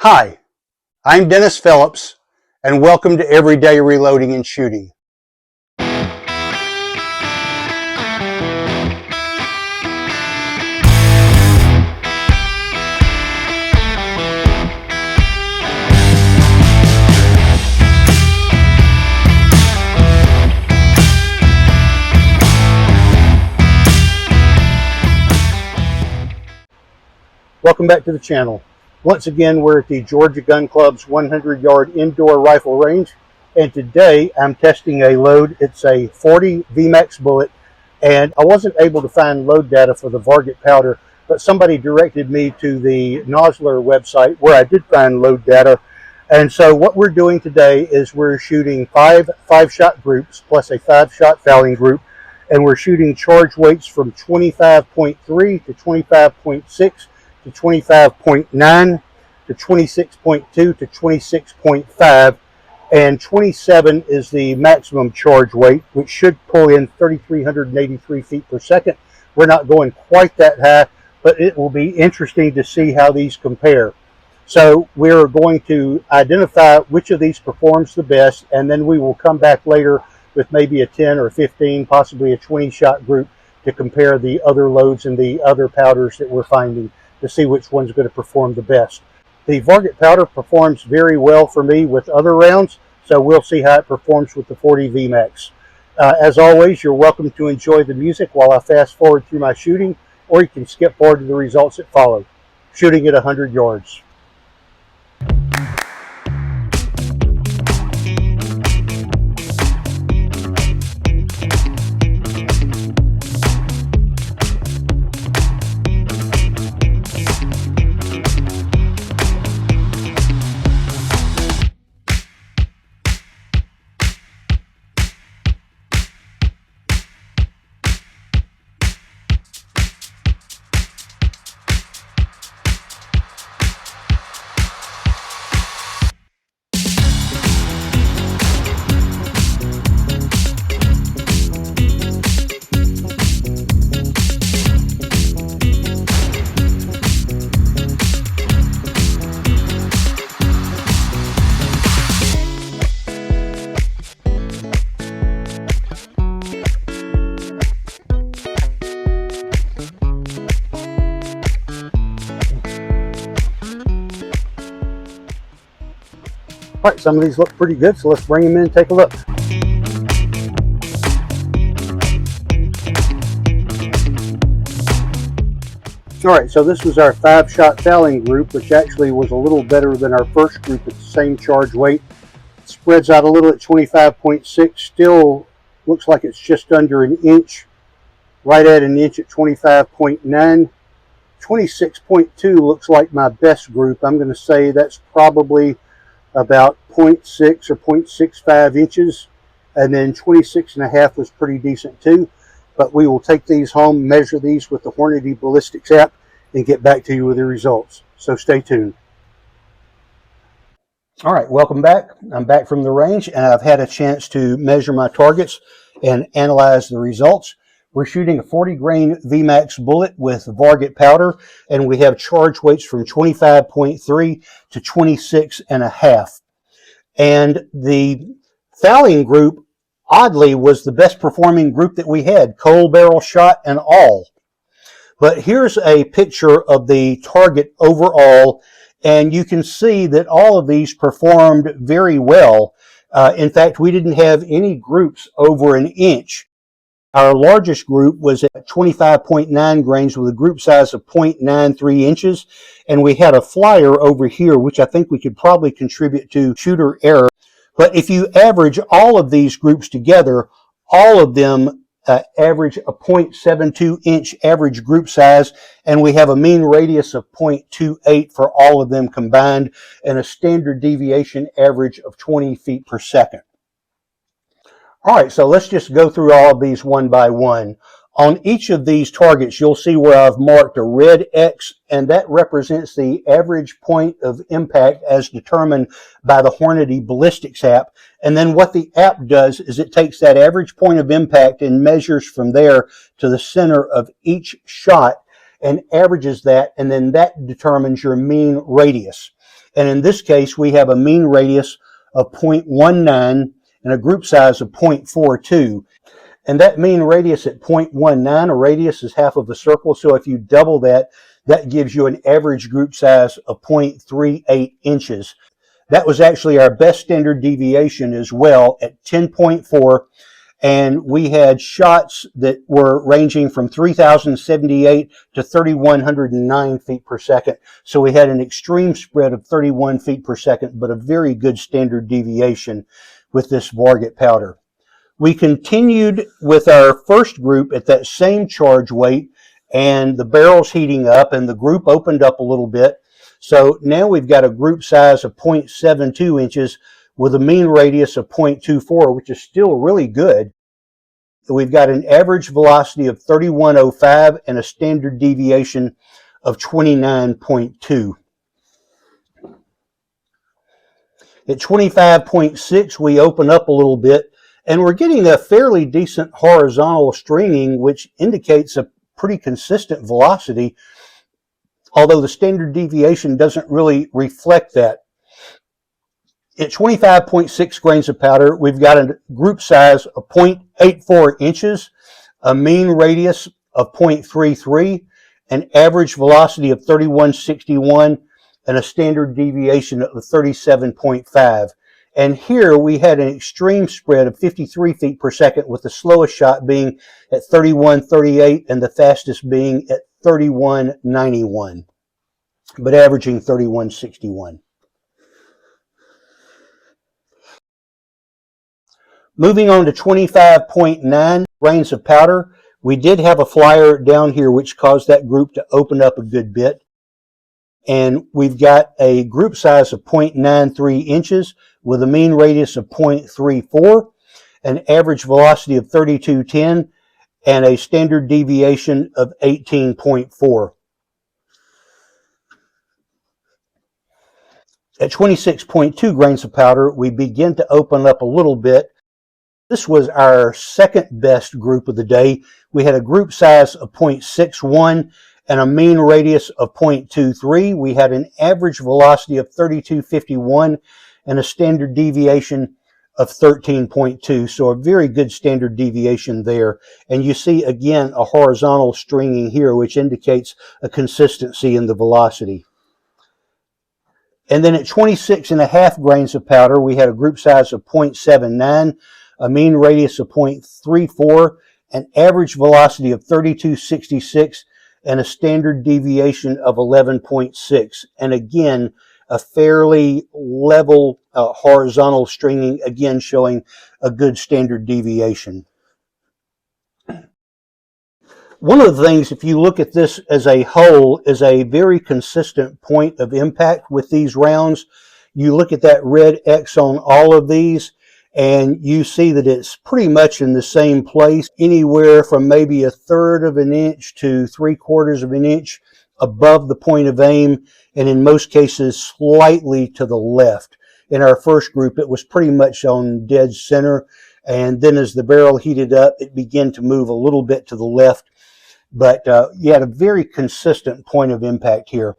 Hi, I'm Dennis Phillips, and welcome to Everyday Reloading and Shooting. Welcome back to the channel. Once again, we're at the Georgia Gun Club's 100-yard indoor rifle range, and today I'm testing a load. It's a 40 Vmax bullet, and I wasn't able to find load data for the Varget powder, but somebody directed me to the Nosler website where I did find load data. And so what we're doing today is we're shooting five-shot groups plus a 5-shot fouling group, and we're shooting charge weights from 25.3 to 25.6 to 25.9 to 26.2 to 26.5, and 27 is the maximum charge weight, which should pull in 3,383 feet per second. We're not going quite that high, but it will be interesting to see how these compare. So we're going to identify which of these performs the best, and then we will come back later with maybe a 10 or 15, possibly a 20-shot group to compare the other loads and the other powders that we're finding, to see which one's going to perform the best. The Varget powder performs very well for me with other rounds, so we'll see how it performs with the 40 Vmax. As always, you're welcome to enjoy the music while I fast forward through my shooting, or you can skip forward to the results that follow. Shooting at 100 yards. All right, some of these look pretty good, so let's bring them in and take a look. All right, so this was our 5-shot fouling group, which actually was a little better than our first group at the same charge weight. It spreads out a little at 25.6, still looks like it's just under an inch, right at an inch at 25.9. 26.2 looks like my best group. I'm going to say that's probably about 0.6 or 0.65 inches, and then 26.5 was pretty decent too. But we will take these home, measure these with the Hornady ballistics app, and get back to you with the results. So stay tuned. All right, welcome back. I'm back from the range, and I've had a chance to measure my targets and analyze the results. We're shooting a 40 grain Vmax bullet with Varget powder, and we have charge weights from 25.3 to 26.5. And the fouling group, oddly, was the best performing group that we had, cold barrel shot and all. But here's a picture of the target overall, and you can see that all of these performed very well. In fact, we didn't have any groups over an inch. Our largest group was at 25.9 grains with a group size of 0.93 inches. And we had a flyer over here, which I think we could probably contribute to shooter error. But if you average all of these groups together, all of them average a 0.72 inch average group size. And we have a mean radius of 0.28 for all of them combined, and a standard deviation average of 20 feet per second. All right, so let's just go through all of these one by one. On each of these targets, you'll see where I've marked a red X, and that represents the average point of impact as determined by the Hornady ballistics app. And then what the app does is it takes that average point of impact and measures from there to the center of each shot and averages that, and then that determines your mean radius. And in this case, we have a mean radius of 0.19 and a group size of 0.42. And that mean radius at 0.19, a radius is half of a circle. So if you double that, that gives you an average group size of 0.38 inches. That was actually our best standard deviation as well at 10.4. And we had shots that were ranging from 3,078 to 3,109 feet per second. So we had an extreme spread of 31 feet per second, but a very good standard deviation with this Varget powder. We continued with our first group at that same charge weight, and the barrel's heating up and the group opened up a little bit. So now we've got a group size of 0.72 inches with a mean radius of 0.24, which is still really good. We've got an average velocity of 3105 and a standard deviation of 29.2. At 25.6, we open up a little bit, and we're getting a fairly decent horizontal stringing, which indicates a pretty consistent velocity, although the standard deviation doesn't really reflect that. At 25.6 grains of powder, we've got a group size of 0.84 inches, a mean radius of 0.33, an average velocity of 3161, and a standard deviation of 37.5. And here we had an extreme spread of 53 feet per second, with the slowest shot being at 3138 and the fastest being at 3191, but averaging 3161. Moving on to 25.9 grains of powder, we did have a flyer down here which caused that group to open up a good bit. And we've got a group size of 0.93 inches with a mean radius of 0.34, an average velocity of 3210, and a standard deviation of 18.4. At 26.2 grains of powder, we begin to open up a little bit. This was our second best group of the day. We had a group size of 0.61 and a mean radius of 0.23. We had an average velocity of 3251 and a standard deviation of 13.2. So a very good standard deviation there. And you see again a horizontal stringing here, which indicates a consistency in the velocity. And then at 26.5 grains of powder, we had a group size of 0.79, a mean radius of 0.34, an average velocity of 3266, and a standard deviation of 11.6. And again, a fairly level horizontal stringing, again showing a good standard deviation. One of the things, if you look at this as a whole, is a very consistent point of impact with these rounds. You look at that red X on all of these, and you see that it's pretty much in the same place, anywhere from maybe 1/3 of an inch to 3/4 of an inch above the point of aim, and in most cases slightly to the left. In our first group, it was pretty much on dead center, and then as the barrel heated up, it began to move a little bit to the left. But you had a very consistent point of impact here.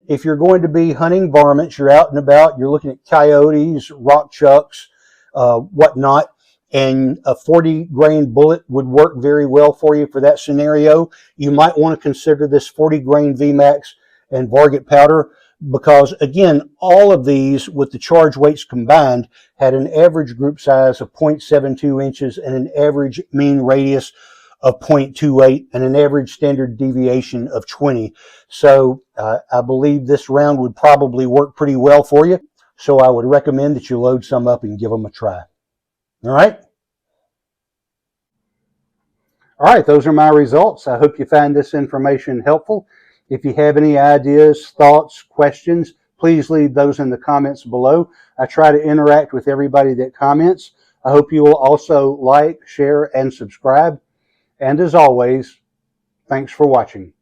If you're going to be hunting varmints, you're out and about, you're looking at coyotes, rock chucks, whatnot, and a 40 grain bullet would work very well for you for that scenario. You might want to consider this 40 grain Vmax and Varget powder, because again, all of these with the charge weights combined had an average group size of 0.72 inches and an average mean radius of 0.28 and an average standard deviation of 20. So I believe this round would probably work pretty well for you. So I would recommend that you load some up and give them a try. All right. All right, those are my results. I hope you find this information helpful. If you have any ideas, thoughts, questions, please leave those in the comments below. I try to interact with everybody that comments. I hope you will also like, share, and subscribe. And as always, thanks for watching.